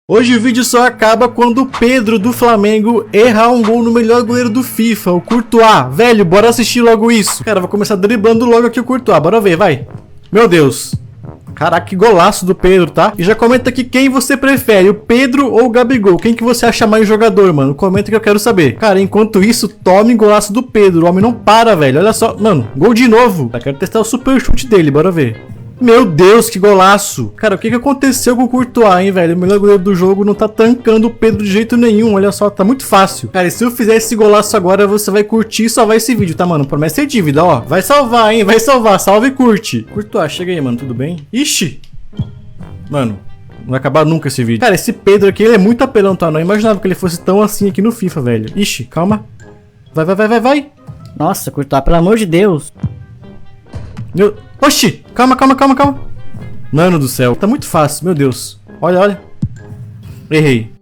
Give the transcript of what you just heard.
Hoje o vídeo só acaba quando o Pedro do Flamengo errar um gol no melhor goleiro do FIFA, o Courtois. Velho, bora assistir logo isso. Cara, vou começar driblando logo aqui o Courtois, bora ver, vai. Meu Deus. Caraca, que golaço do Pedro, tá? E já comenta aqui quem você prefere, o Pedro ou o Gabigol. Quem que você acha mais jogador, mano? Comenta que eu quero saber. Cara, enquanto isso, tome golaço do Pedro. O homem não para, velho. Olha só. Mano, gol de novo. Eu quero testar o super chute dele, bora ver. Meu Deus, que golaço. Cara, o que aconteceu com o Courtois, hein, velho? O melhor goleiro do jogo não tá tancando o Pedro de jeito nenhum. Olha só, tá muito fácil. Cara, e se eu fizer esse golaço agora, você vai curtir e salvar esse vídeo, tá, mano? Promessa ser dívida, ó. Vai salvar, hein? Vai salvar. Salva e curte. Courtois, chega aí, mano. Tudo bem? Ixi. Mano, não vai acabar nunca esse vídeo. Cara, esse Pedro aqui, ele é muito apelão, tá? Não imaginava que ele fosse tão assim aqui no FIFA, velho. Ixi, calma. Vai. Nossa, Courtois, pelo amor de Deus. Meu... Oxi, calma. Mano do céu, tá muito fácil, meu Deus. Olha. Errei.